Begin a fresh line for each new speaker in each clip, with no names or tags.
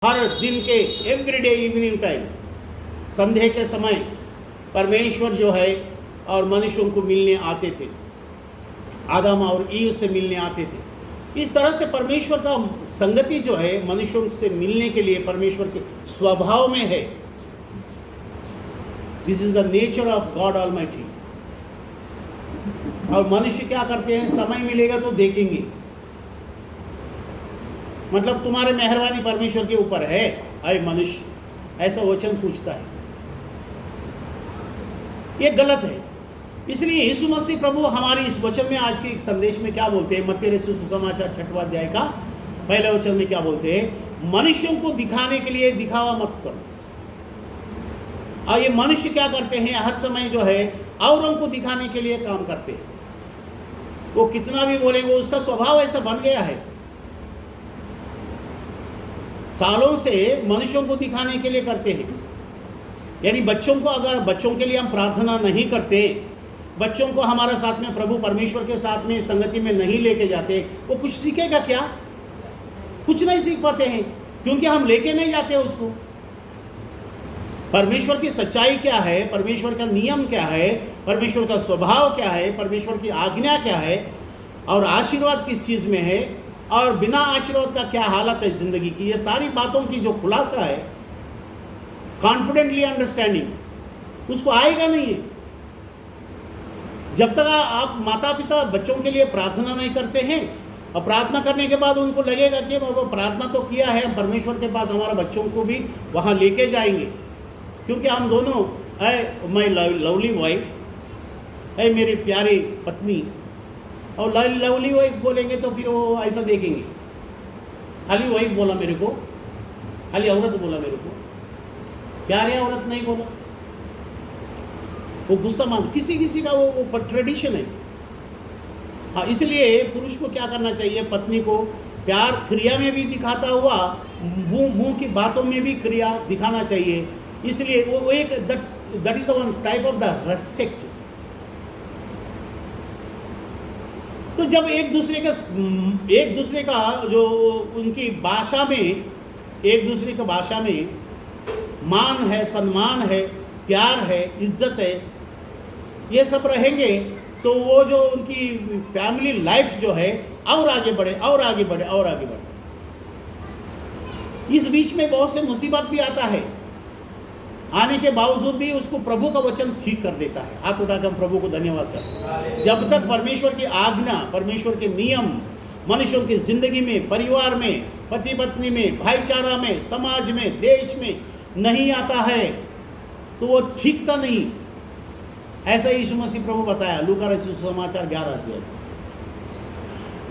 हर दिन के everyday evening time, संध्या के समय परमेश्वर जो है और मनुष्यों को मिलने आते थे, आदम और ईव से मिलने आते थे। इस तरह से परमेश्वर का संगति जो है मनुष्यों से मिलने के लिए परमेश्वर के स्वभाव में है। This is the nature of God almighty. और मनुष्य क्या करते हैं, समय मिलेगा तो देखेंगे, मतलब तुम्हारे मेहरबानी परमेश्वर के ऊपर है अय मनुष्य, ऐसा वचन पूछता है। ये गलत है। इसलिए यीशु मसीह प्रभु हमारी इस वचन में आज के एक संदेश में क्या बोलते हैं, मत्ती रचित सुसमाचार 6वां अध्याय का पहले वचन में क्या बोलते हैं, मनुष्यों को दिखाने के लिए दिखावा मत करो। और ये मनुष्य क्या करते हैं, हर समय जो है औरों को दिखाने के लिए काम करते हैं। वो कितना भी बोलेंगे, उसका स्वभाव ऐसा बन गया है। सालों से मनुष्यों को दिखाने के लिए करते हैं। यानी बच्चों को, अगर बच्चों के लिए हम प्रार्थना नहीं करते, बच्चों को हमारे साथ में प्रभु परमेश्वर के साथ में संगति में नहीं लेके जाते, वो कुछ सीखेगा क्या? कुछ नहीं सीख पाते हैं, क्योंकि हम लेके नहीं जाते उसको। परमेश्वर की सच्चाई क्या है, परमेश्वर का नियम क्या है, परमेश्वर का स्वभाव क्या है, परमेश्वर की आज्ञा क्या है, और आशीर्वाद किस चीज़ में है, और बिना आशीर्वाद का क्या हालत है जिंदगी की, ये सारी बातों की जो खुलासा है, कॉन्फिडेंटली अंडरस्टैंडिंग, उसको आएगा नहीं है जब तक आप माता पिता बच्चों के लिए प्रार्थना नहीं करते हैं। और प्रार्थना करने के बाद उनको लगेगा कि वो प्रार्थना तो किया है, हम परमेश्वर के पास हमारे बच्चों को भी वहाँ लेके जाएंगे, क्योंकि हम दोनों है माई लवली वाइफ, है मेरी प्यारी पत्नी, और लवली वाइफ बोलेंगे तो फिर वो ऐसा देखेंगे, खाली वाइफ बोला मेरे को, खाली औरत बोला मेरे को, प्यारे औरत नहीं बोला, वो गुस्सा मान, किसी किसी का वो ट्रेडिशन है। हाँ, इसलिए पुरुष को क्या करना चाहिए, पत्नी को प्यार क्रिया में भी दिखाता हुआ मुंह की बातों में भी क्रिया दिखाना चाहिए। इसलिए वो एक that is the one type of the respect. तो जब एक दूसरे का जो उनकी भाषा में, एक दूसरे की भाषा में मान है, सम्मान है, प्यार है, इज्जत है, ये सब रहेंगे, तो वो जो उनकी फैमिली लाइफ जो है और आगे बढ़े और आगे बढ़े और आगे बढ़े। इस बीच में बहुत से मुसीबत भी आता है, आने के बावजूद भी उसको प्रभु का वचन ठीक कर देता है। हाथ उठाकर हम प्रभु को धन्यवाद करते। जब तक परमेश्वर की आज्ञा, परमेश्वर के नियम मनुष्यों की जिंदगी में, परिवार में, पति पत्नी में, भाईचारा में, समाज में, देश में नहीं आता है, तो वो ठीकता नहीं। ऐसा यीशु मसीह प्रभु बताया लूका रचित सुसमाचार 11 अध्याय।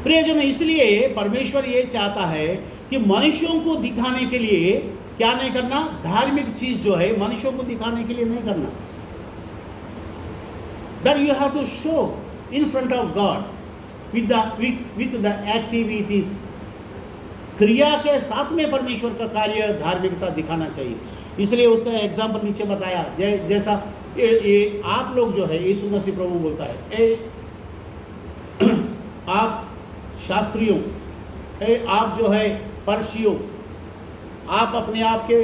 प्रियजन, इसलिए परमेश्वर ये चाहता है कि मनुष्यों को दिखाने के लिए क्या नहीं करना, धार्मिक चीज जो है मनुष्यों को दिखाने के लिए नहीं करना। That you have to show in front of God with the activities. क्रिया के साथ में परमेश्वर का कार्य, धार्मिकता दिखाना चाहिए। इसलिए उसका एग्जाम्पल नीचे बताया, जैसा ये आप लोग जो है, यीशु मसीह प्रभु बोलता है, आप शास्त्रियों, आप जो है परसियों, आप अपने आप के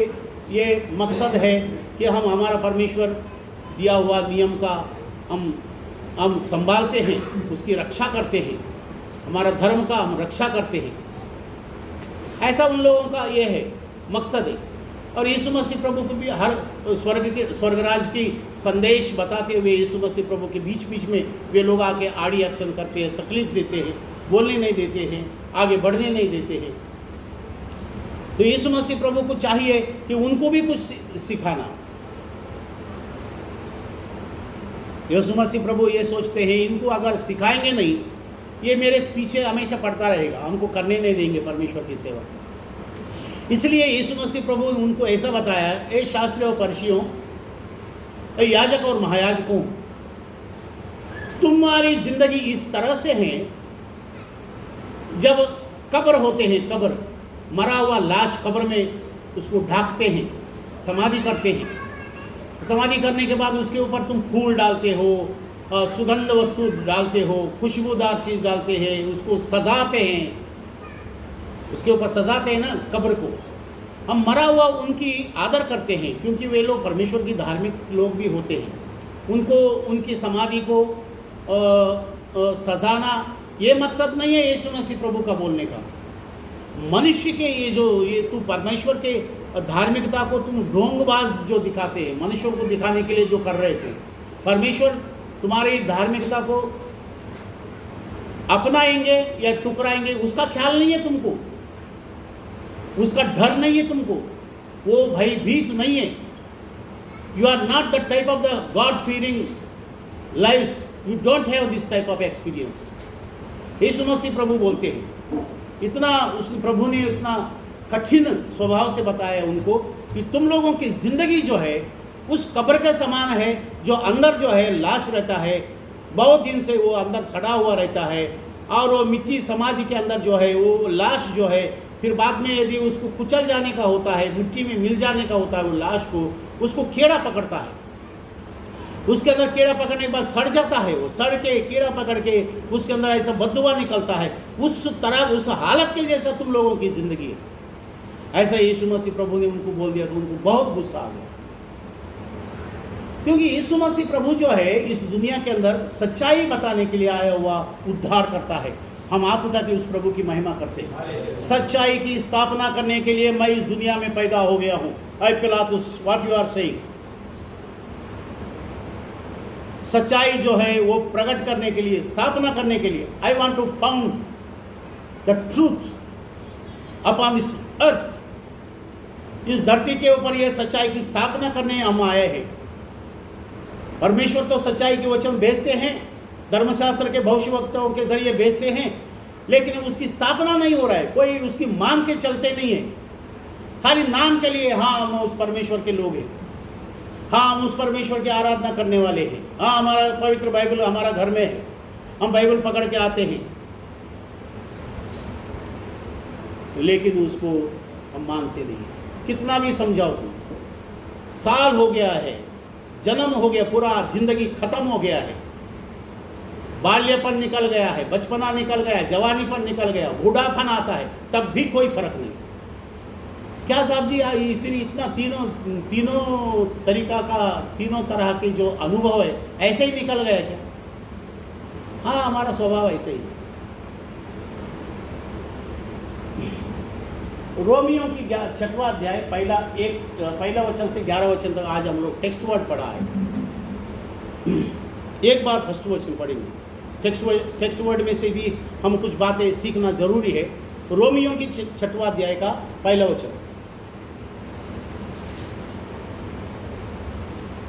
ये मकसद है कि हम हमारा परमेश्वर दिया हुआ नियम का हम संभालते हैं, उसकी रक्षा करते हैं, हमारा धर्म का हम रक्षा करते हैं। ऐसा उन लोगों का ये है, मकसद है। और यीशु मसीह प्रभु को भी हर स्वर्गराज की संदेश बताते हुए यीशु मसीह प्रभु के बीच बीच में वे लोग आके आड़ी अड़चन करते हैं, तकलीफ देते हैं, बोलने नहीं देते हैं, आगे बढ़ने नहीं देते हैं। तो यीशु मसीह प्रभु को चाहिए कि उनको भी कुछ सिखाना। यीशु मसीह प्रभु ये सोचते हैं, इनको अगर सिखाएंगे नहीं, ये मेरे पीछे हमेशा पड़ता रहेगा, हमको करने नहीं देंगे परमेश्वर की सेवा। इसलिए यीशु मसीह प्रभु उनको ऐसा बताया, ए शास्त्री और परसियों, ए याजक और महायाजकों, तुम्हारी जिंदगी इस तरह से है, जब कब्र होते हैं, कब्र मरा हुआ लाश कब्र में उसको ढांकते हैं, समाधि करते हैं। समाधि करने के बाद उसके ऊपर तुम फूल डालते हो, सुगंध वस्तु डालते हो, खुशबूदार चीज़ डालते हैं, उसको सजाते हैं, उसके ऊपर सजाते हैं ना कब्र को। हम मरा हुआ उनकी आदर करते हैं, क्योंकि वे लोग परमेश्वर की धार्मिक लोग भी होते हैं। उनको उनकी समाधि को सजाना ये मकसद नहीं है यीशु मसीह प्रभु का बोलने का। मनुष्य के ये तू परमेश्वर के धार्मिकता को तुम ढोंगबाज जो दिखाते हैं, मनुष्यों को दिखाने के लिए जो कर रहे थे, परमेश्वर तुम्हारी धार्मिकता को अपनाएंगे या टुकराएंगे उसका ख्याल नहीं है तुमको, उसका डर नहीं है तुमको, वो भयभीत नहीं है। You are not the type of the God fearing lives, you don't have this type of experience. Yeshu Masih प्रभु बोलते हैं, इतना उस प्रभु ने इतना कठिन स्वभाव से बताया उनको कि तुम लोगों की ज़िंदगी जो है उस कब्र के समान है, जो अंदर जो है लाश रहता है, बहुत दिन से वो अंदर सड़ा हुआ रहता है, और वो मिट्टी समाधि के अंदर जो है वो लाश जो है, फिर बाद में यदि उसको कुचल जाने का होता है, मिट्टी में मिल जाने का होता है, वो लाश को उसको कीड़ा पकड़ता है, उसके अंदर कीड़ा पकड़ने के बाद सड़ जाता है, वो सड़ के कीड़ा पकड़ के उसके अंदर ऐसा बददुआ निकलता है। उस तरह उस हालत के जैसा तुम लोगों की ज़िंदगी है। ऐसा यीशु मसीह प्रभु ने उनको बोल दिया तो उनको बहुत गुस्सा आ गया, क्योंकि यीशु मसीह प्रभु जो है इस दुनिया के अंदर सच्चाई बताने के लिए आया हुआ उद्धार करता है। हम हाथ उठा के उस प्रभु की महिमा करते हैं। सच्चाई की स्थापना करने के लिए मैं इस दुनिया में पैदा हो गया हूँ। आई पिलातुस, व्हाट यू आर सेइंग? सच्चाई जो है वो प्रकट करने के लिए, स्थापना करने के लिए, I want to found the truth upon this earth. इस धरती के ऊपर यह सच्चाई की स्थापना करने हम आए हैं। परमेश्वर तो सच्चाई के वचन भेजते हैं, धर्मशास्त्र के भविष्यवक्ताओं के जरिए भेजते हैं, लेकिन उसकी स्थापना नहीं हो रहा है, कोई उसकी मान के चलते नहीं है। खाली नाम के लिए हाँ हम उस परमेश्वर के लोग हैं, हाँ हम उस परमेश्वर की आराधना करने वाले हैं, हाँ हमारा पवित्र बाइबल हमारा घर में है, हम बाइबल पकड़ के आते हैं, लेकिन उसको हम मानते नहीं। कितना भी समझाओ तुम, साल हो गया है, जन्म हो गया, पूरा जिंदगी खत्म हो गया है, बाल्यपन निकल गया है, बचपना निकल गया है, जवानीपन निकल गया, बूढ़ापन आता है, तब भी कोई फर्क नहीं। क्या साहब जी फिर इतना तीनों तरीका का, तीनों तरह के जो अनुभव है ऐसे ही निकल गया क्या? हाँ हमारा स्वभाव ऐसे ही है। रोमियो की 6वां अध्याय पहला वचन से 11 वचन तक आज हम लोग टेक्स्ट वर्ड पढ़ा है। एक बार फर्स्ट वचन पढ़ेंगे, टेक्स्ट वर्ड में से भी हम कुछ बातें सीखना जरूरी है। रोमियो की 6वां अध्याय का पहला वचन,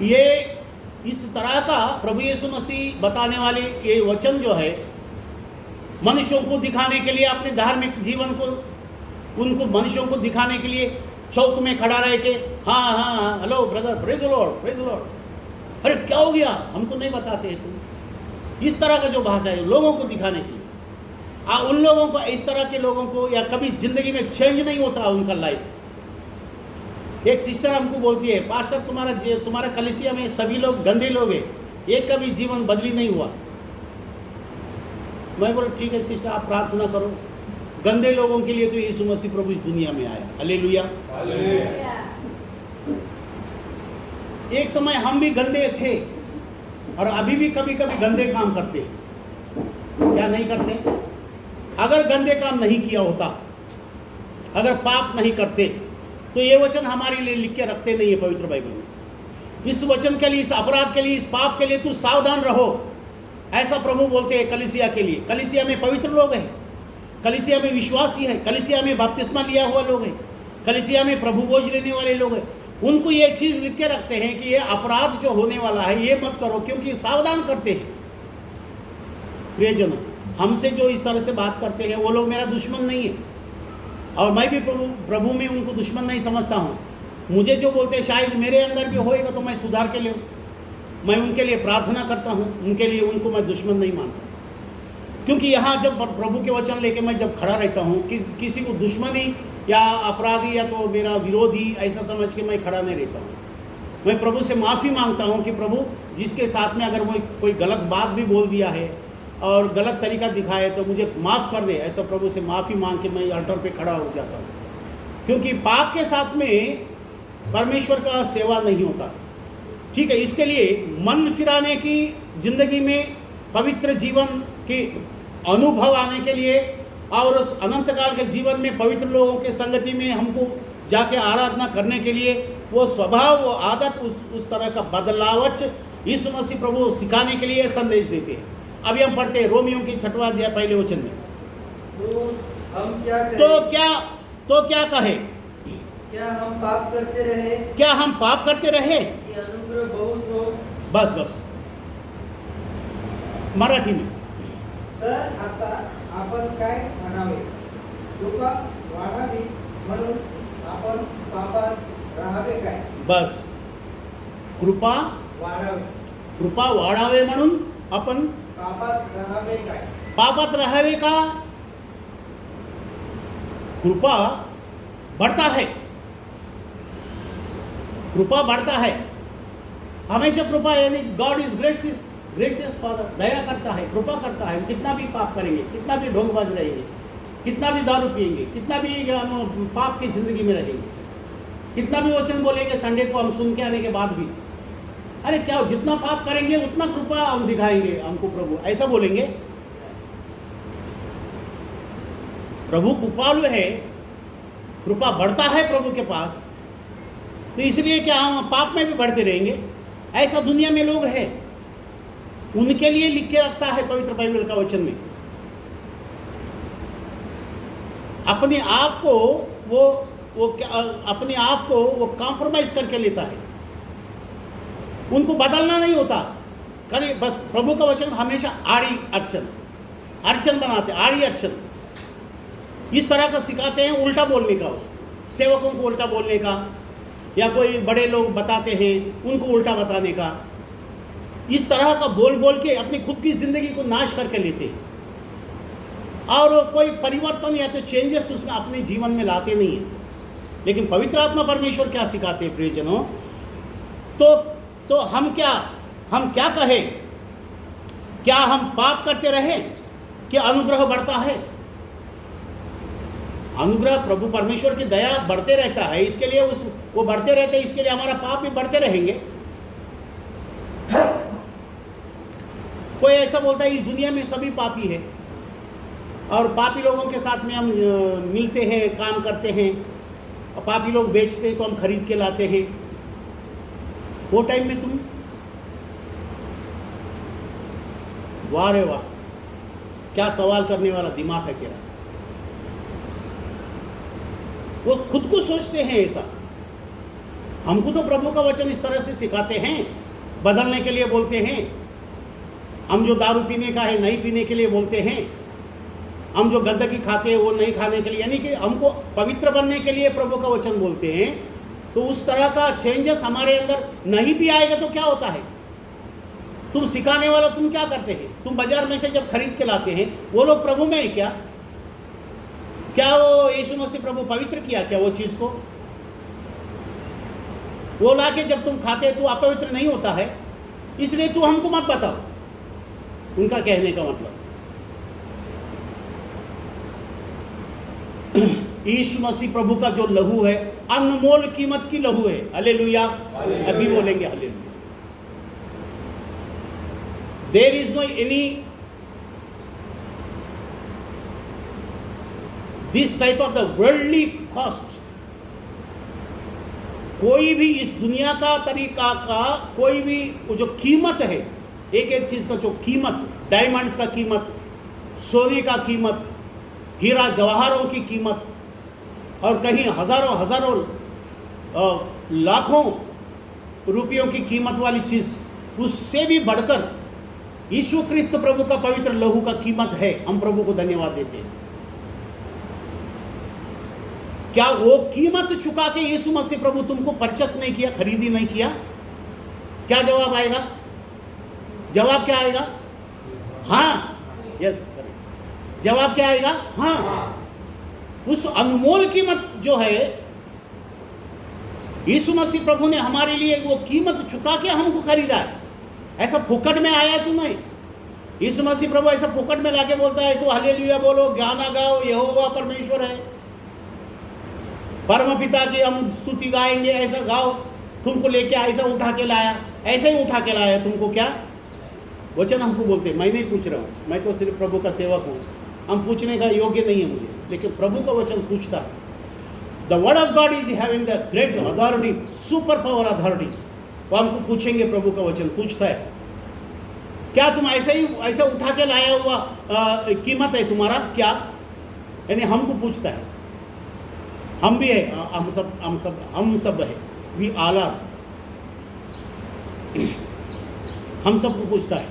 ये इस तरह का प्रभु यीशु मसीह बताने वाले ये वचन जो है मनुष्यों को दिखाने के लिए, अपने धार्मिक जीवन को उनको मनुष्यों को दिखाने के लिए चौक में खड़ा रह के हाँ हाँ hello brother, praise the Lord, praise the Lord, अरे क्या हो गया हमको नहीं बताते हैं तुम। इस तरह का जो भाषा है लोगों को दिखाने की, उन लोगों को, इस तरह के लोगों को या कभी जिंदगी में चेंज नहीं होता उनका लाइफ। एक सिस्टर हमको बोलती है, पास्टर तुम्हारा कलीसिया में सभी लोग गंदे लोग हैं, एक का भी जीवन बदली नहीं हुआ। मैं बोला ठीक है सिस्टर, आप प्रार्थना करो। गंदे लोगों के लिए तो यीशु मसीह प्रभु इस दुनिया में आया। हालेलुया। एक समय हम भी गंदे थे और अभी भी कभी कभी गंदे काम करते हैं, क्या नहीं करते? अगर गंदे काम नहीं किया होता, अगर पाप नहीं करते, तो ये वचन हमारे लिए लिख के रखते नहीं है पवित्र बाइबल में। इस वचन के लिए, इस अपराध के लिए, इस पाप के लिए तू सावधान रहो, ऐसा प्रभु बोलते हैं कलीसिया के लिए। कलीसिया में पवित्र लोग हैं, कलीसिया में विश्वासी है, कलीसिया में बपतिस्मा लिया हुआ लोग हैं, कलीसिया में प्रभु भोज लेने वाले लोग हैं। उनको ये चीज़ लिख के रखते हैं कि ये अपराध जो होने वाला है ये मत करो, क्योंकि सावधान करते हैं। प्रियजनों, हमसे जो इस तरह से बात करते हैं वो लोग मेरा दुश्मन नहीं है, और मैं भी प्रभु में उनको दुश्मन नहीं समझता हूँ। मुझे जो बोलते हैं शायद मेरे अंदर भी होएगा तो मैं सुधार के लिए, मैं उनके लिए प्रार्थना करता हूँ, उनके लिए उनको मैं दुश्मन नहीं मानता। क्योंकि यहाँ जब प्रभु के वचन लेके मैं जब खड़ा रहता हूँ कि किसी को दुश्मनी या अपराधी या तो मेरा विरोधी ऐसा समझ के मैं खड़ा नहीं रहता हूँ। मैं प्रभु से माफ़ी मांगता हूँ कि प्रभु जिसके साथ में अगर मैं कोई गलत बात भी बोल दिया है और गलत तरीका दिखाया है तो मुझे माफ़ कर दे। ऐसा प्रभु से माफ़ी मांग के मैं अल्टर पे खड़ा हो जाता हूँ। क्योंकि पाप के साथ में परमेश्वर का सेवा नहीं होता। ठीक है, इसके लिए मन फिराने की जिंदगी में पवित्र जीवन के अनुभव आने के लिए और उस अनंत काल के जीवन में पवित्र लोगों के संगति में हमको जाके आराधना करने के लिए वो स्वभाव, वो आदत, उस तरह का बदलावच यीशु मसीह प्रभु सिखाने के लिए संदेश देते हैं। अभी हम पढ़ते हैं रोमियों की 6वां अध्याय पहले वचन में।
तो हम क्या करें?
तो क्या कहे?
क्या हम पाप करते रहे?
क्या हम पाप करते रहे?
कि अनुग्रह बहुत हो?
बस मराठी में।
तर आता आपण काय म्हणावे? कृपा वाढावी म्हणून आपण पापात राहावे काय?
बस, कृपा वाढावे म्हणून आपण
पापात राहावे काय?
पापात राहावे का? कृपा बढ़ता है, कृपा बढ़ता है हमेशा। कृपा यानी गॉड इज ग्रेसियस फादर, दया करता है, कृपा करता है। कितना भी पाप करेंगे, कितना भी ढोंगबाज रहेंगे, कितना भी दारू पिएंगे, कितना भी पाप की जिंदगी में रहेंगे, कितना भी वचन बोलेंगे संडे को हम सुन के आने के बाद भी, अरे क्या जितना पाप करेंगे उतना कृपा हम दिखाएंगे हमको प्रभु, ऐसा बोलेंगे। प्रभु कृपालु है, कृपा बढ़ता है प्रभु के पास, तो इसलिए क्या हम पाप में भी बढ़ते रहेंगे? ऐसा दुनिया में लोग हैं, उनके लिए लिख के रखता है पवित्र बाइबल का वचन में। अपने आप को अपने आप को वो कॉम्प्रोमाइज करके लेता है, उनको बदलना नहीं होता। करे बस प्रभु का वचन हमेशा आड़ी अर्चन बनाते, आड़ी अर्चन इस तरह का सिखाते हैं, उल्टा बोलने का, उसको सेवकों को उल्टा बोलने का, या कोई बड़े लोग बताते हैं उनको उल्टा बताने का, इस तरह का बोल के अपनी खुद की जिंदगी को नाश करके लेते हैं, और कोई परिवर्तन या तो चेंजेस उसमें अपने जीवन में लाते नहीं हैं। लेकिन पवित्र आत्मा परमेश्वर क्या सिखाते हैं प्रियजनों? तो हम क्या कहें? क्या हम पाप करते रहे कि अनुग्रह बढ़ता है? अनुग्रह प्रभु परमेश्वर की दया बढ़ते रहता है, इसके लिए वो बढ़ते रहते हैं, इसके लिए हमारा पाप भी बढ़ते रहेंगे। कोई ऐसा बोलता है इस दुनिया में सभी पापी है, और पापी लोगों के साथ में हम मिलते हैं, काम करते हैं, और पापी लोग बेचते हैं तो हम खरीद के लाते हैं। वो टाइम में तुम वाह रे वाह, क्या सवाल करने वाला दिमाग है तेरा। वो खुद को सोचते हैं ऐसा। हमको तो प्रभु का वचन इस तरह से सिखाते हैं, बदलने के लिए बोलते हैं। हम जो दारू पीने का है नहीं पीने के लिए बोलते हैं, हम जो गंदगी खाते हैं वो नहीं खाने के लिए, यानी कि हमको पवित्र बनने के लिए प्रभु का वचन बोलते हैं। तो उस तरह का चेंजेस हमारे अंदर नहीं भी आएगा तो क्या होता है? तुम सिखाने वाला तुम क्या करते हैं? तुम बाजार में से जब खरीद के लाते हैं, वो लोग प्रभु में है क्या वो यीशु मसीह प्रभु पवित्र किया क्या वो चीज़ को? वो लाके जब तुम खाते तो अपवित्र नहीं होता है, इसलिए तू हमको मत बताओ, उनका कहने का मतलब। यीशु मसीह प्रभु का जो लहू है, अनमोल कीमत की लहू है। हालेलुया, अभी बोलेंगे hallelujah. There is no any this type of the worldly cost. कोई भी इस दुनिया का तरीका का कोई भी वो जो कीमत है, एक एक चीज का जो कीमत, डायमंड्स का कीमत, सोने का कीमत, हीरा जवाहरों की कीमत, और कहीं हजारों लाखों रुपयों की कीमत वाली चीज, उससे भी बढ़कर यीशु क्रिस्त प्रभु का पवित्र लहू का कीमत है। हम प्रभु को धन्यवाद देते हैं। क्या वो कीमत चुका के यीशु मसीह प्रभु तुमको परचेस नहीं किया, खरीदी नहीं किया? क्या जवाब आएगा? जवाब क्या आएगा? हाँ, यस। जवाब क्या आएगा? हाँ। उस अनमोल कीमत जो है, यीशु मसीह प्रभु ने हमारे लिए वो कीमत चुका के हमको खरीदा है। ऐसा फुकट में आया तू नहीं। यीशु मसीह प्रभु ऐसा फुकट में लाके बोलता है तो हालेलुया बोलो, गाना गाओ, यहोवा परमेश्वर है। परम पिता की हम स्तुति गाएंगे, ऐसा गाओ, तुमको लेके ऐसा उठा के लाया, ऐसे ही उठा के लाया तुमको, क्या वचन हमको बोलते। मैं नहीं पूछ रहा हूँ, मैं तो सिर्फ प्रभु का सेवक हूँ, हम पूछने का योग्य नहीं है मुझे, लेकिन प्रभु का वचन पूछता है। The word of God is having the great authority, super power authority. वो हमको पूछेंगे, प्रभु का वचन पूछता है, क्या तुम ऐसे ही ऐसा उठा के लाया हुआ कीमत है तुम्हारा क्या? यानी हमको पूछता है। हम भी है, हम सब है, वी ऑल आर, हम सबको पूछता है।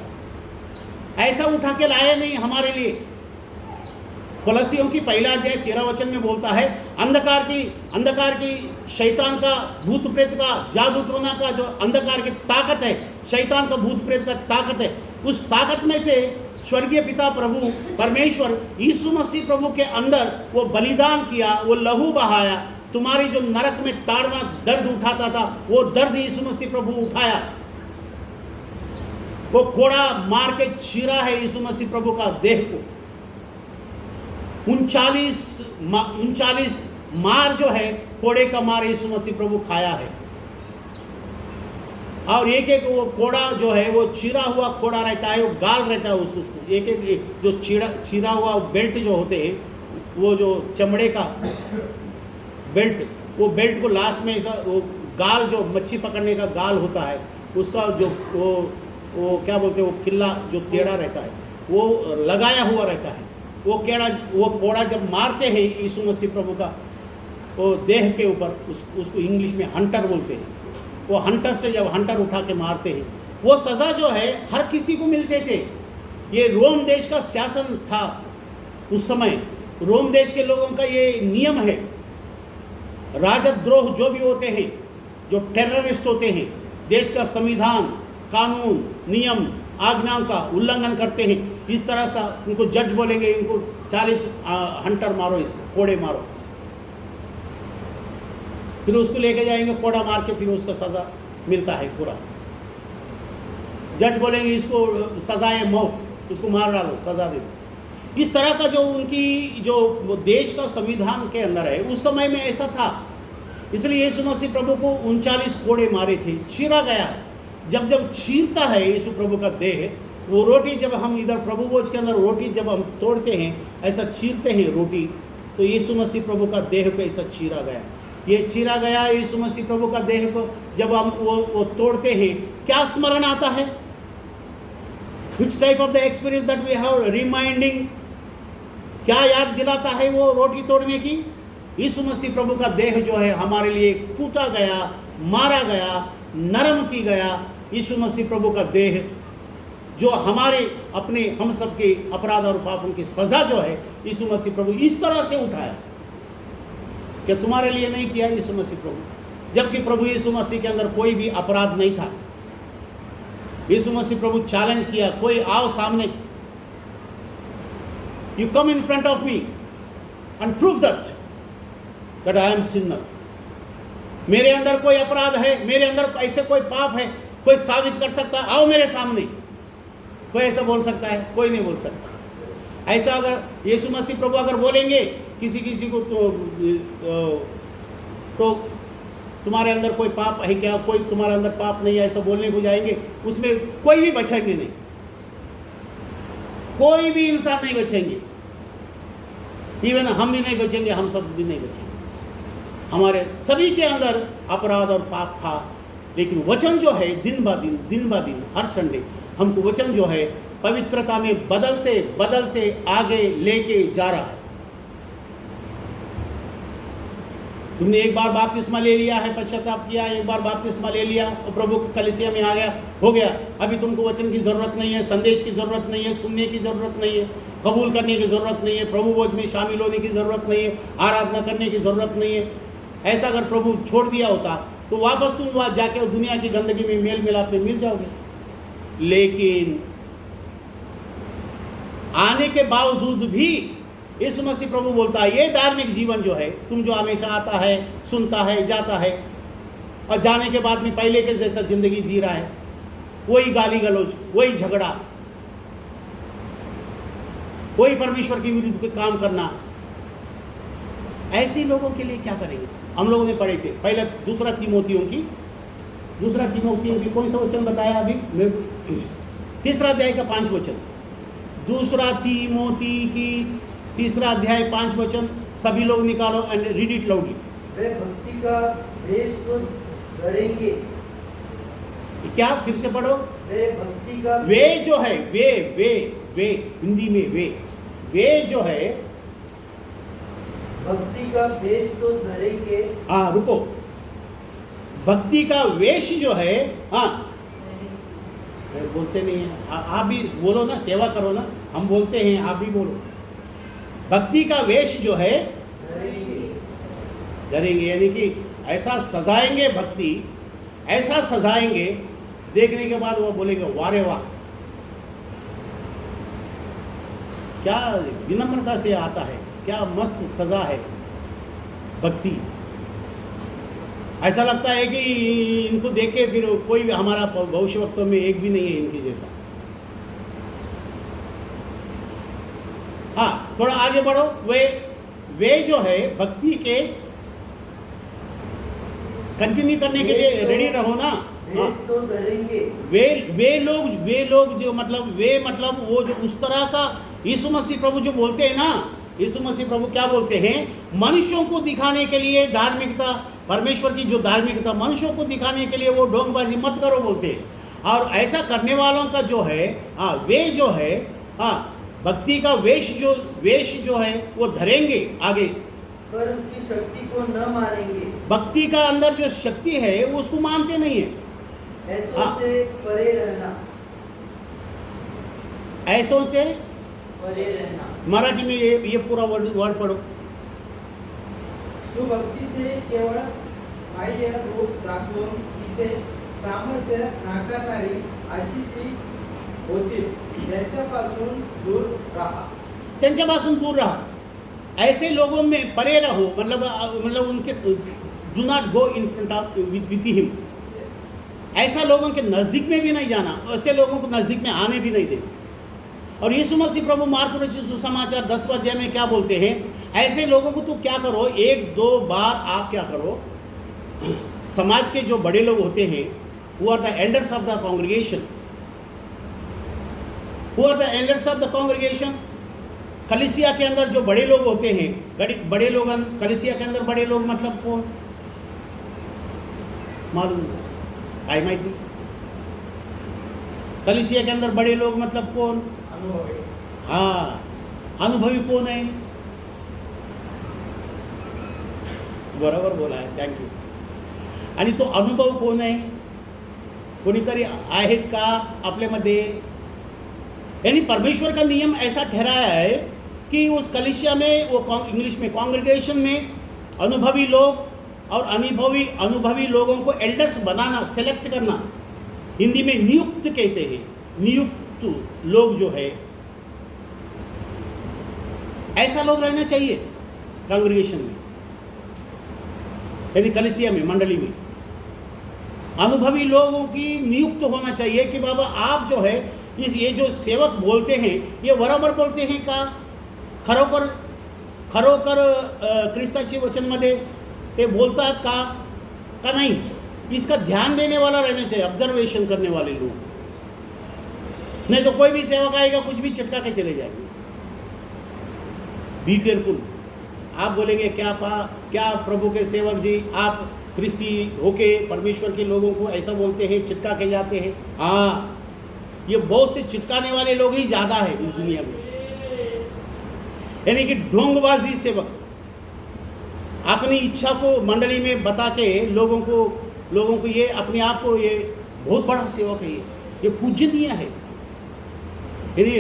ऐसा उठा के लाया नहीं हमारे लिए। कोलोसियों की पहला अध्याय 13 वचन में बोलता है, अंधकार की शैतान का, भूत प्रेत का, जादू टोना का जो अंधकार की ताकत है, शैतान का भूत प्रेत का ताकत है, उस ताकत में से स्वर्गीय पिता प्रभु परमेश्वर यीशु मसीह प्रभु के अंदर वो बलिदान किया, वो लहू बहाया। तुम्हारी जो नरक में ताड़ना दर्द उठाता था, वो दर्द यीशु मसीह प्रभु उठाया। वो कोड़ा मार के चीरा है यीशु मसीह प्रभु का देह को। 39 मार जो है, कोड़े का मार यीशु मसीह प्रभु खाया है। और एक एक वो कोड़ा जो है, वो चीरा हुआ कोड़ा रहता है, वो गाल रहता है उसको एक एक जो चीरा हुआ बेल्ट जो होते हैं, वो जो चमड़े का बेल्ट, वो बेल्ट को लास्ट में ऐसा वो गाल जो मच्छी पकड़ने का गाल होता है, उसका जो वो क्या बोलते हैं, वो किल्ला जो टेढ़ा रहता है, वो लगाया हुआ रहता है। वो कोड़ा जब मारते हैं यीशु मसीह प्रभु का वो देह के ऊपर, उसको इंग्लिश में हंटर बोलते हैं। वो हंटर से जब हंटर उठा के मारते हैं, वो सज़ा जो है हर किसी को मिलते थे। ये रोम देश का शासन था उस समय, रोम देश के लोगों का ये नियम है। राजद्रोह जो भी होते हैं, जो टेररिस्ट होते हैं, देश का संविधान, कानून, नियम, आज्ञाओं का उल्लंघन करते हैं, इस तरह से उनको जज बोलेंगे, इनको 40 हंटर मारो, इसको कोड़े मारो, फिर उसको लेके जाएंगे कोड़ा मार के, फिर उसका सज़ा मिलता है पूरा। जज बोलेंगे इसको सज़ा है मौत, उसको मार डालो, सज़ा दे दो। इस तरह का जो उनकी जो देश का संविधान के अंदर है, उस समय में ऐसा था। इसलिए यीशु मसीह प्रभु को 39 कोड़े मारे थे, चीरा गया। जब चीरता है यीशु प्रभु का देह, वो रोटी जब हम इधर प्रभु भोज के अंदर रोटी जब हम तोड़ते हैं, ऐसा चीरते हैं रोटी, तो यीशु मसीह प्रभु का देह को ऐसा चीरा गया। ये चीरा गया यीशु मसीह प्रभु का देह को जब हम वो तोड़ते हैं, क्या स्मरण आता है? Which type of the experience that we have reminding, क्या याद दिलाता है वो रोटी तोड़ने की? यीशु मसीह प्रभु का देह जो है हमारे लिए कूटा गया, मारा गया, नरम की गया। यीशु मसीह प्रभु का देह जो हमारे अपने हम सबके अपराध और पापों की सज़ा जो है, यीशु मसीह प्रभु इस तरह से उठाया। क्या तुम्हारे लिए नहीं किया यीशु मसीह प्रभु? जबकि प्रभु यीशु मसीह के अंदर कोई भी अपराध नहीं था। यीशु मसीह प्रभु चैलेंज किया, कोई आओ सामने, you come in front of me and prove that I am Sinner. मेरे अंदर कोई अपराध है, मेरे अंदर ऐसे कोई पाप है, कोई साबित कर सकता है? आओ मेरे सामने। कोई ऐसा बोल सकता है? कोई नहीं बोल सकता। ऐसा अगर यीशु मसीह प्रभु अगर बोलेंगे किसी को तो तुम्हारे अंदर कोई पाप है क्या, कोई तुम्हारे अंदर पाप नहीं है, ऐसा बोलने को जाएंगे, उसमें कोई भी बचेंगे नहीं, कोई भी इंसान नहीं बचेंगे। इवन हम भी नहीं बचेंगे, हम सब भी नहीं बचेंगे। हमारे सभी के अंदर अपराध और पाप था। लेकिन वचन जो है दिन ब दिन हर संडे हमको वचन जो है पवित्रता में बदलते बदलते आगे लेके जा रहा है। तुमने एक बार बपतिस्मा ले लिया है, पश्चाताप किया, एक बार बपतिस्मा ले लिया और प्रभु के कलीसिया में आ गया, हो गया। अभी तुमको वचन की ज़रूरत नहीं है, संदेश की ज़रूरत नहीं है, सुनने की ज़रूरत नहीं है, कबूल करने की ज़रूरत नहीं है, प्रभु भोज में शामिल होने की ज़रूरत नहीं है, आराधना करने की ज़रूरत नहीं है। ऐसा अगर प्रभु छोड़ दिया होता तो वापस तुम वहाँ जाके दुनिया की गंदगी में मेल मिलाप में मिल जाओगे। लेकिन आने के बावजूद भी यीशु मसीह प्रभु बोलता है, ये धार्मिक जीवन जो है, तुम जो हमेशा आता है, सुनता है, जाता है और जाने के बाद में पहले के जैसा जिंदगी जी रहा है, वही गाली गलौज, वही झगड़ा, वही परमेश्वर के विरुद्ध काम करना, ऐसे लोगों के लिए क्या करेंगे? हम लोगों ने पढ़े थे पहले दूसरा तीमोथियों की कौन सा वचन बताया अभी मैं, तीसरा अध्याय का 5 वचन, दूसरा तीमोथी की तीसरा अध्याय 5 वचन, सभी लोग निकालो एंड रीड इट लाउडली।
वे भक्ति का वेश तो धरेंगे।
क्या, फिर से पढ़ो।
वे भक्ति का
वे जो है, वे हिंदी में वे जो है,
भक्ति का वेश तो धरेंगे।
हाँ रुको, भक्ति का वेश जो है, हाँ बोलते नहीं है, आप भी बोलो ना, सेवा करो ना, हम बोलते हैं आप भी बोलो। भक्ति का वेश जो है धरेंगे, यानी कि ऐसा सजाएंगे, भक्ति ऐसा सजाएंगे, देखने के बाद वो बोलेंगे वाह रे वाह, क्या विनम्रता से आता है, क्या मस्त सजा है भक्ति। ऐसा लगता है कि इनको देख के फिर कोई भी हमारा भविष्यवक्तों में एक भी नहीं है इनके जैसा। हाँ थोड़ा आगे बढ़ो। वे जो है भक्ति के कंटिन्यू करने के लिए रेडी रहो ना।
वेश तो धरेंगे।
वे लोग जो मतलब वो जो उस तरह का यीशु मसीह प्रभु जो बोलते हैं ना, यीशु मसीह प्रभु क्या बोलते हैं, मनुष्यों को दिखाने के लिए धार्मिकता, परमेश्वर की जो धार्मिकता मनुष्यों को दिखाने के लिए वो ढोंगबाजी मत करो बोलते हैं। और ऐसा करने वालों का जो है, हाँ वे जो है, हाँ भक्ति का वेश जो है वो धरेंगे आगे,
पर उसकी शक्ति को न मानेंगे।
भक्ति का अंदर जो शक्ति है वो उसको मानते नहीं है।
ऐसों से परे रहना।
ऐसों से
परे रहना।
मराठी में ये पूरा वर्ड पढ़ो।
सुभक्तीचे केवळ बाह्य रूप दाखवून तिचे सामर्थ्य नाकारणारी अशी ती होतील, त्यांच्यापासून दूर राहा। ऐसे लोगों में परे रहो, मतलब उनके do not go in front of with him. ऐसा लोगों के नज़दीक में भी नहीं जाना, ऐसे लोगों को नज़दीक में आने भी नहीं देना। और यीशु मसीह प्रभु मार्को रचित सुसमाचार 10वां अध्याय में क्या बोलते हैं, ऐसे लोगों को तो क्या करो, 1-2 बार आप क्या करो, समाज के जो बड़े लोग होते हैं, who are the elders of the congregation, कलीसिया के अंदर जो बड़े लोग होते हैं, बड़े लोग कलीसिया के अंदर बड़े लोग मतलब कौन मालूम, आई माहिती, कलीसिया के अंदर बड़े लोग मतलब कौन, अनुभवी।
हाँ अनुभवी कौन है, बरोबर बोला है, थँक्यू। आणि तो अनुभव कोण आहे, कोणीतरी आहेत का आपल्यामध्ये। यानी परमेश्वर का नियम ऐसा ठहराया है कि उस कलीसिया में, वो इंग्लिश में कॉन्ग्रेगेशन में अनुभवी लोग और अनुभवी लोगों को एल्डर्स बनाना, सेलेक्ट करना, हिंदी में नियुक्त कहते हैं, नियुक्त लोग जो है, ऐसा लोग रहना चाहिए कॉन्ग्रेगेशन में, यानी कलीसिया में, मंडली में अनुभवी लोगों की नियुक्त होना चाहिए कि बाबा आप जो है ये जो सेवक बोलते हैं ये बरोबर बोलते हैं का, खरोखर ख्रिस्ताच्या वचनमध्ये ते बोलतात का नहीं, इसका ध्यान देने वाला रहना चाहिए, ऑब्जर्वेशन करने वाले लोग। नहीं तो कोई भी सेवक आएगा कुछ भी चिपका के चले जाएंगे। Be careful. आप बोलेंगे क्या प्रभु के सेवक जी आप ख्रिस्ती होके परमेश्वर के लोगों को ऐसा बोलते हैं, चिटका के जाते हैं। हाँ ये बहुत से चिटकाने वाले लोग ही ज़्यादा है इस दुनिया में, यानी कि ढोंगबाजी सेवक अपनी इच्छा को मंडली में बता के लोगों को ये अपने आप को, ये बहुत बड़ा सेवक है, ये पूजनीय है, यानी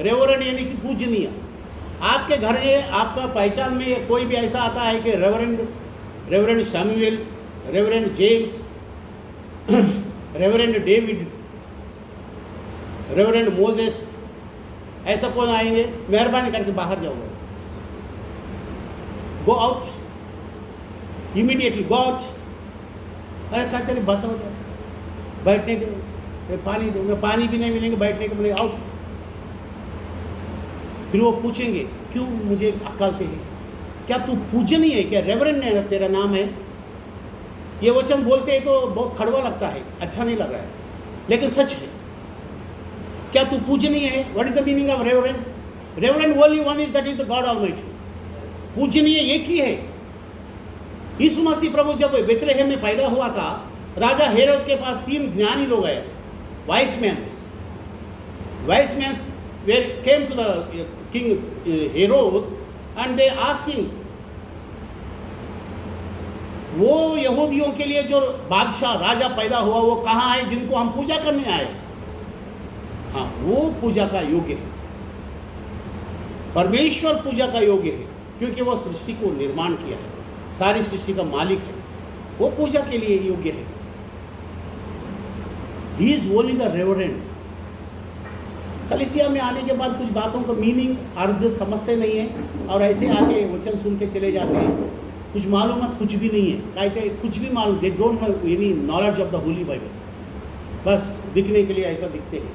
रेवरेंड यानी कि पूजनीय। आपके घर में आपका पहचान में कोई भी ऐसा आता है कि reverend Samuel, reverend James, reverend David, reverend Moses, ऐसा कौन आएंगे, मेहरबानी करके बाहर जाओ, go out immediately, go out. अरे क्या तेरे बस होता है बैठने के, पानी दो, मैं पानी भी नहीं मिलेंगे बैठने के, बोले आउट। फिर वो पूछेंगे क्यों मुझे अकालते हैं,
क्या तू पूजनीय है, क्या रेवरेंड है तेरा नाम है? ये वचन बोलते हैं तो बहुत कड़वा लगता है, अच्छा नहीं लग रहा है, लेकिन सच है। क्या तू पूजनीय है? What is the meaning of reverend? Reverend only one is, that is the God almighty. पूजनीय एक ही है। यीशु मसीह प्रभु जब बेथलेहम में पैदा हुआ था, राजा हेरोद के पास 3 ज्ञानी लोग आए, wise mans were came to the king Herod and they asking, वो यहूदियों के लिए जो बादशाह राजा पैदा हुआ वो कहाँ है जिनको हम पूजा करने आए? हाँ, वो पूजा का योग्य है, परमेश्वर पूजा का योग्य है, क्योंकि वो सृष्टि को निर्माण किया है, सारी सृष्टि का मालिक है, वो पूजा के लिए योग्य है। He is only the reverend. कलीसिया में आने के बाद कुछ बातों का मीनिंग अर्थ समझते नहीं है और ऐसे आके वचन सुन के चले जाते हैं, कुछ मालूमात कुछ भी नहीं है, कहते कुछ भी मालूम, they don't have any knowledge of the Holi Bible, बस दिखने के लिए ऐसा दिखते हैं।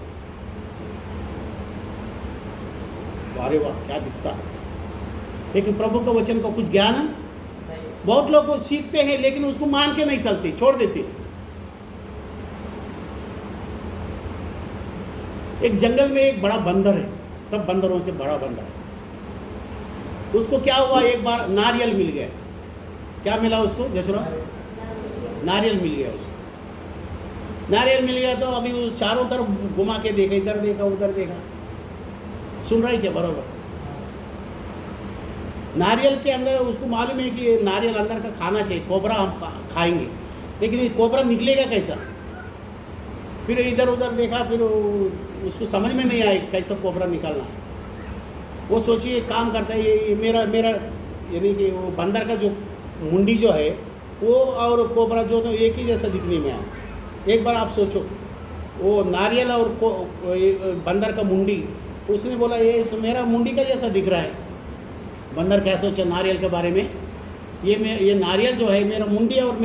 अरे वाह, क्या दिखता है, लेकिन प्रभु का वचन का कुछ ज्ञान है? बहुत लोग सीखते हैं लेकिन उसको मान के नहीं चलते, छोड़ देते। एक जंगल में एक बड़ा बंदर है, सब बंदरों से बड़ा बंदर है। उसको क्या हुआ, एक बार नारियल मिल गया। क्या मिला उसको जसरा? नारियल मिल गया उसको। नारियल मिल गया तो अभी वो चारों तरफ घुमा के देखा, इधर देखा उधर देखा, सुन रहा है क्या? बराबर। नारियल के अंदर उसको मालूम है कि ये नारियल अंदर का खाना चाहिए, कोबरा हम खाएंगे, लेकिन ये कोबरा निकलेगा कैसा? फिर इधर उधर देखा, फिर उसको समझ में नहीं आया कैसा कोबरा निकालना है। वो सोचिए काम करता है, ये मेरा यानी कि वो बंदर का जो मुंडी जो है वो और कोबरा जो तो एक ही जैसा दिखने में आया। एक बार आप सोचो, वो नारियल और बंदर का मुंडी, उसने बोला ये तो मेरा मुंडी का जैसा दिख रहा है। बंदर क्या सोचा नारियल के बारे में, ये नारियल जो है मेरा मुंडी और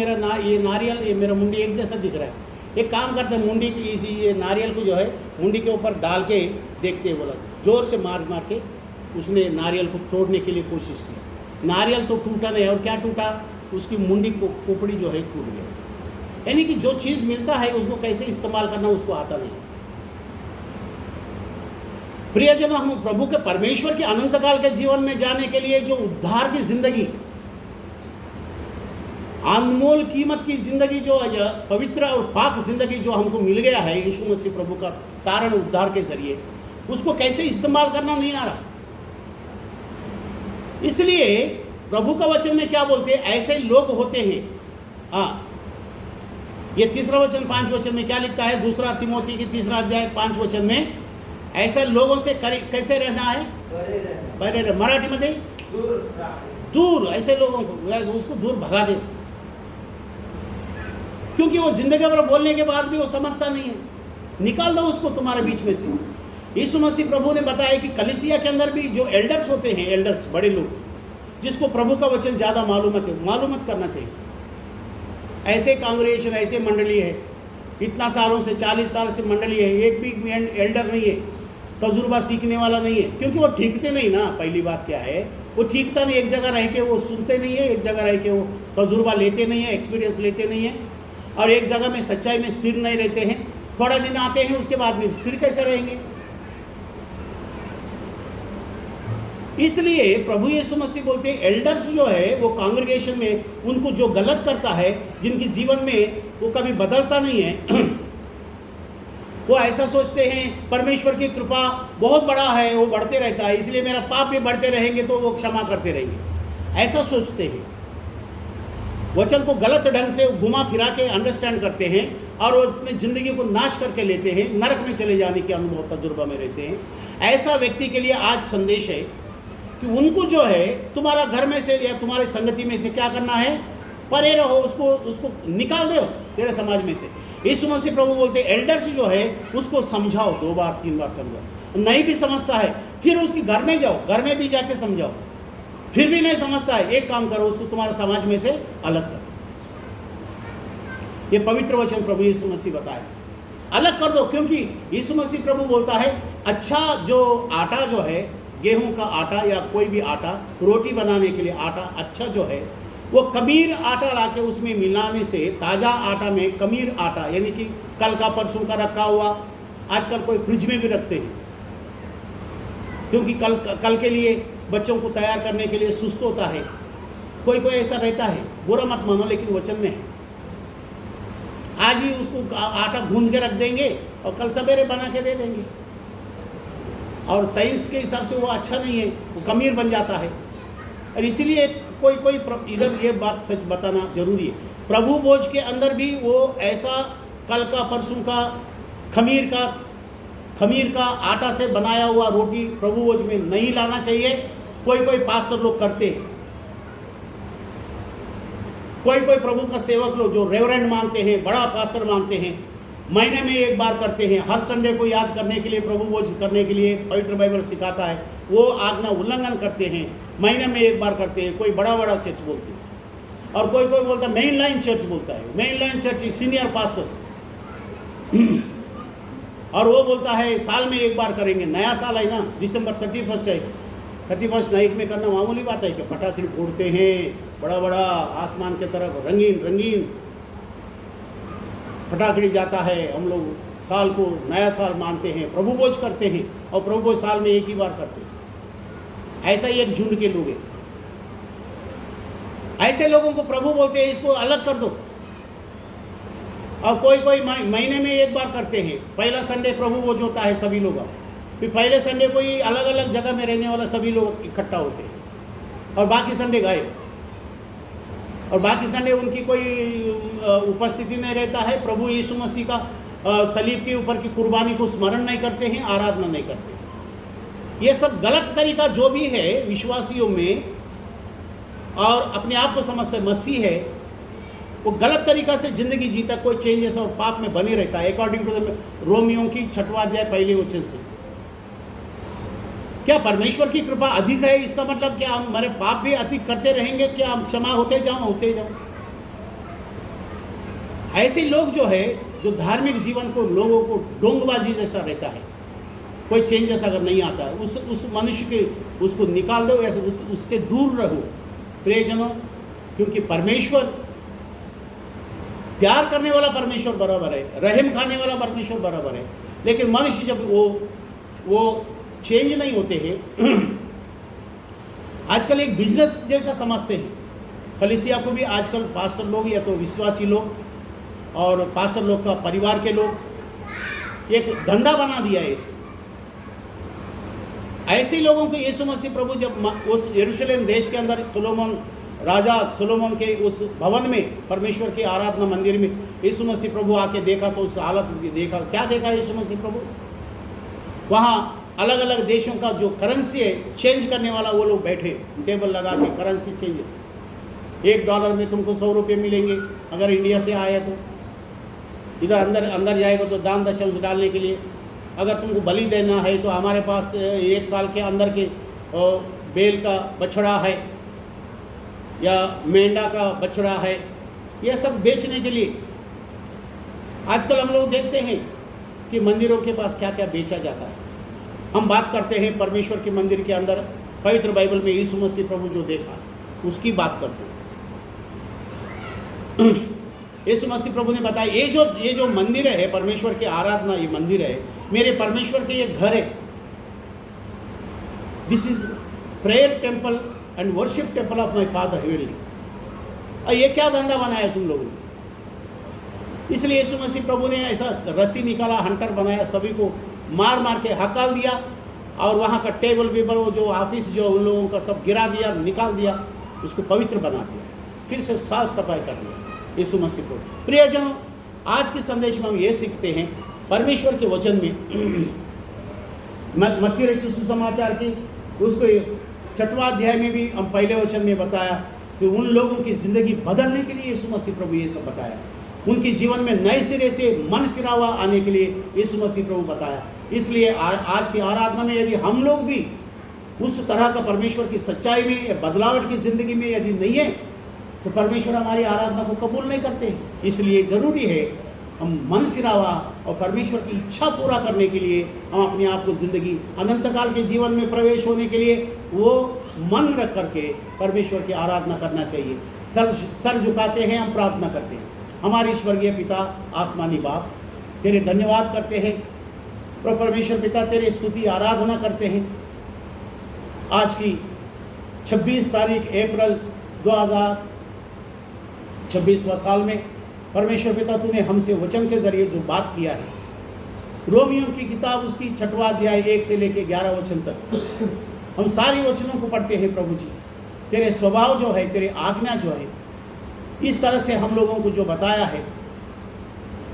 ये नारियल ये मेरा मुंडी एक जैसा दिख रहा है। एक काम करते हैं, मुंडी की ये नारियल को जो है मुंडी के ऊपर डाल के देखते हैं। बोला जोर से मार के उसने नारियल को तोड़ने के लिए कोशिश की, नारियल तो टूटा नहीं, और क्या टूटा? उसकी मुंडी को खोपड़ी जो है टूट गया। यानी कि जो चीज़ मिलता है उसको कैसे इस्तेमाल करना उसको आता नहीं। प्रियजनों, हम प्रभु के परमेश्वर के अनंत काल के जीवन में जाने के लिए जो उद्धार की जिंदगी, अनमोल कीमत की जिंदगी, जो पवित्र और पाक जिंदगी जो हमको मिल गया है यीशु मसीह प्रभु का तारण उद्धार के जरिए, उसको कैसे इस्तेमाल करना नहीं आ रहा। इसलिए प्रभु का वचन में क्या बोलते हैं, ऐसे लोग होते हैं। हाँ, ये 3 वचन 5 वचन में क्या लिखता है? 2 तिमोथी की 3 अध्याय 5 वचन में, ऐसे लोगों से कैसे रहना है? परे मराठी में दूर, ऐसे लोगों को उसको दूर भगा दे, क्योंकि वो जिंदगी भर बोलने के बाद भी वो समझता नहीं है। निकाल दो उसको तुम्हारे बीच में से। यीशु मसीह प्रभु ने बताया कि कलीसिया के अंदर भी जो एल्डर्स होते हैं, एल्डर्स बड़े लोग, जिसको प्रभु का वचन ज़्यादा मालूमत करना चाहिए। ऐसे कांग्रेगेशन, ऐसे मंडली है, इतना सालों से 40 साल से मंडली है, एक भी एल्डर नहीं है, तजुर्बा सीखने वाला नहीं है, क्योंकि वो ठीकते नहीं ना। पहली बात क्या है, वो ठीकता नहीं, एक जगह रह के वो सुनते नहीं है, एक जगह रह के वो तजुर्बा लेते नहीं है, एक्सपीरियंस लेते नहीं है, और एक जगह में सच्चाई में स्थिर नहीं रहते हैं। थोड़ा दिन आते हैं, उसके बाद में स्थिर कैसे रहेंगे? इसलिए प्रभु यीशु मसीह बोलते हैं एल्डर्स जो है वो कांग्रेगेशन में उनको जो गलत करता है, जिनके जीवन में वो कभी बदलता नहीं है, वो ऐसा सोचते हैं परमेश्वर की कृपा बहुत बड़ा है, वो बढ़ते रहता है, इसलिए मेरा पाप भी बढ़ते रहेंगे तो वो क्षमा करते रहेंगे, ऐसा सोचते हैं। वचन को गलत ढंग से घुमा फिरा के अंडरस्टैंड करते हैं और वो अपनी ज़िंदगी को नाश करके लेते हैं, नरक में चले जाने के अनुभव तजुर्बा में रहते हैं। ऐसा व्यक्ति के लिए आज संदेश है कि उनको जो है तुम्हारा घर में से या तुम्हारे संगति में से क्या करना है? परे रहो, उसको निकाल दो तेरे समाज में से। यीशु मसीह प्रभु बोलते एल्डर्स जो है उसको समझाओ, 2 बार 3 बार समझाओ। नहीं भी समझता है फिर उसके घर में जाओ, घर में भी जाके समझाओ, फिर भी नहीं समझता है, एक काम करो, उसको तुम्हारे समाज में से अलग करो। ये पवित्र वचन प्रभु यीशु मसीह बताए, अलग कर दो, क्योंकि यीशु मसीह प्रभु बोलता है अच्छा जो आटा जो है गेहूं का आटा या कोई भी आटा, रोटी बनाने के लिए आटा अच्छा जो है वो कमीर आटा लाके उसमें मिलाने से ताज़ा आटा में कमीर आटा, यानी कि कल का परसों का रखा हुआ, आजकल कोई फ्रिज में भी रखते हैं क्योंकि कल के लिए बच्चों को तैयार करने के लिए सुस्त होता है। कोई कोई ऐसा रहता है, बुरा मत मानो, लेकिन वचन में है। आज ही उसको आटा गूंद के रख देंगे और कल सवेरे बना के दे देंगे, और साइंस के हिसाब से वो अच्छा नहीं है, वो कमीर बन जाता है। और इसीलिए कोई कोई इधर ये बात सच बताना जरूरी है, प्रभु भोज के अंदर भी वो ऐसा कल का परसों का खमीर का आटा से बनाया हुआ रोटी प्रभु भोज में नहीं लाना चाहिए। कोई कोई पास्टर लोग करते हैं, कोई कोई प्रभु का सेवक लोग जो रेवरेंड मानते हैं, बड़ा पास्टर मानते हैं, महीने में एक बार करते हैं, हर संडे को याद करने के लिए, प्रभु भोज करने के लिए पवित्र बाइबल सिखाता है, वो आज्ञा उल्लंघन करते हैं, महीने में एक बार करते हैं। कोई बड़ा बड़ा चर्च बोलते हैं और कोई कोई बोलता है मेन लाइन चर्च बोलता है, main line church senior pastors, और वो बोलता है साल में एक बार करेंगे। नया साल है ना, दिसंबर 31 है, 31 नाइट में करना मामूली बात है कि पटाखे फोड़ते हैं, बड़ा बड़ा आसमान के तरफ रंगीन रंगीन पटाखड़ी जाता है। हम लोग साल को नया साल मानते हैं, प्रभु भोज करते हैं, और प्रभु भोज साल में एक ही बार करते हैं। ऐसा ही एक झुंड के लोग हैं, ऐसे लोगों को प्रभु बोलते हैं, इसको अलग कर दो। और कोई कोई महीने में एक बार करते हैं, पहला संडे प्रभु भोज होता है सभी लोग, फिर पहले संडे कोई अलग अलग जगह में रहने वाला सभी लोग इकट्ठा होते हैं, और बाकी संडे गायब, और बाकी संडे उनकी कोई उपस्थिति नहीं रहता है। प्रभु यीशु मसीह का सलीब के ऊपर की कुर्बानी को स्मरण नहीं करते हैं, आराधना नहीं करते। ये सब गलत तरीका जो भी है विश्वासियों में, और अपने आप को समझते मसीह है, वो गलत तरीका से जिंदगी जीता, कोई चेंजेस और पाप में बने रहता है। अकॉर्डिंग टू द रोमियो की 6वां अध्याय पहले वचन से, क्या परमेश्वर की कृपा अधिक है? इसका मतलब क्या हम हमारे पाप भी अधिक करते रहेंगे? क्या हम क्षमा होते जाओ? ऐसे लोग जो है, जो धार्मिक जीवन को लोगों को डोंगबाजी जैसा रहता है, कोई चेंजेस अगर नहीं आता है, उस मनुष्य के उसको निकाल दो, ऐसे उससे दूर रहो प्रियजनों, क्योंकि परमेश्वर प्यार करने वाला परमेश्वर बराबर है, रहम खाने वाला परमेश्वर बराबर है, लेकिन मनुष्य जब वो चेंज नहीं होते हैं, आजकल एक बिजनेस जैसा समझते हैं। कलीसिया को भी आजकल पास्टर लोग या तो विश्वासी लोग और पास्टर लोग का परिवार के लोग एक धंधा बना दिया है इसको। ऐसे लोगों को यीशु मसीह प्रभु जब उस यरूशलेम देश के अंदर राजा सोलोमन के उस भवन में, परमेश्वर के आराधना मंदिर में यीशु मसीह प्रभु आके देखा, तो उस हालत देखा, क्या देखा यीशु मसीह प्रभु? वहाँ अलग अलग देशों का जो करेंसी है चेंज करने वाला वो लोग बैठे, टेबल लगा के करेंसी चेंजेस। $1 में तुमको 100 रुपये मिलेंगे अगर इंडिया से आया तो, इधर अंदर जाएगा तो दान दशंश डालने के लिए। अगर तुमको बलि देना है तो हमारे पास 1 साल के अंदर के बेल का बछड़ा है या मेंढा का बछड़ा है, यह सब बेचने के लिए। आजकल हम लोग देखते हैं कि मंदिरों के पास क्या क्या बेचा जाता है। हम बात करते हैं परमेश्वर के मंदिर के अंदर पवित्र बाइबल में यीशु मसीह प्रभु जो देखा उसकी बात करते हैं। यीशु मसीह प्रभु ने बताया, ये जो मंदिर है परमेश्वर की आराधना, ये मंदिर है मेरे परमेश्वर के, ये घर है। This is prayer temple and worship temple of my father heavenly. ये क्या धंधा बनाया तुम लोगों ने? इसलिए यीशु मसीह प्रभु ने ऐसा रस्सी निकाला, हंटर बनाया, सभी को मार मार के हकाल दिया, और वहाँ का टेबल वेबल वो जो ऑफिस जो उन लोगों का सब गिरा दिया, निकाल दिया, उसको पवित्र बना दिया, फिर से साफ सफाई कर दिया यीशु मसीह को। प्रियजनों, आज के संदेश में हम ये सीखते हैं परमेश्वर के वचन में, मत्ती रचित सुसमाचार की उसको 6वां अध्याय में भी हम पहले वचन में बताया कि उन लोगों की ज़िंदगी बदलने के लिए यीशु मसीह प्रभु ये सब बताया, उनके जीवन में नए सिरे से मन फिरावा आने के लिए यीशु मसीह प्रभु बताया। इसलिए आज की आराधना में यदि हम लोग भी उस तरह का परमेश्वर की सच्चाई में या बदलावट की ज़िंदगी में यदि नहीं है, तो परमेश्वर हमारी आराधना को कबूल नहीं करते। इसलिए ज़रूरी है हम मन फिरावा और परमेश्वर की इच्छा पूरा करने के लिए हम अपने आप को ज़िंदगी अनंत काल के जीवन में प्रवेश होने के लिए वो मन रख करके परमेश्वर की आराधना करना चाहिए। सर झुकाते हैं, हम प्रार्थना करते हैं। हमारे स्वर्गीय पिता आसमानी बाप, तेरे धन्यवाद करते हैं प्रभु परमेश्वर पिता, तेरे स्तुति आराधना करते हैं। आज की 26 तारीख अप्रैल 2026वां साल में परमेश्वर पिता तूने हमसे वचन के जरिए जो बात किया है, रोमियो की किताब उसकी 6वां अध्याय 1 से लेकर 11 वचन तक हम सारी वचनों को पढ़ते हैं। प्रभु जी, तेरे स्वभाव जो है, तेरे आज्ञा जो है, इस तरह से हम लोगों को जो बताया है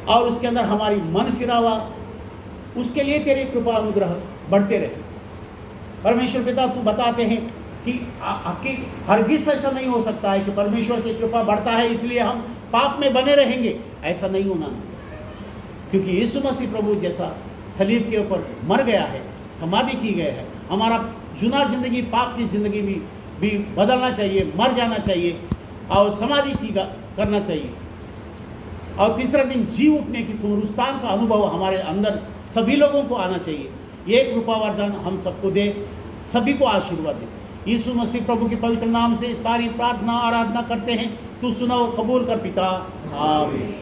और उसके अंदर हमारी मन फिरावा, उसके लिए तेरी कृपा अनुग्रह बढ़ते रहे। परमेश्वर पिता तू बताते हैं कि हरगिज ऐसा नहीं हो सकता है कि परमेश्वर की कृपा बढ़ता है इसलिए हम पाप में बने रहेंगे, ऐसा नहीं होना, क्योंकि यीशु मसीह प्रभु जैसा सलीब के ऊपर मर गया है, समाधि की गई है, हमारा जुना जिंदगी, पाप की जिंदगी भी बदलना चाहिए, मर जाना चाहिए और समाधि की करना चाहिए और तीसरा दिन जी उठने की पुनरुत्थान का अनुभव हमारे अंदर सभी लोगों को आना चाहिए। ये कृपा वरदान हम सबको दे, सभी को आशीर्वाद दे। यीशु मसीह प्रभु के पवित्र नाम से सारी प्रार्थना आराधना करते हैं, तू सुनाओ, कबूल कर पिता, आमीन।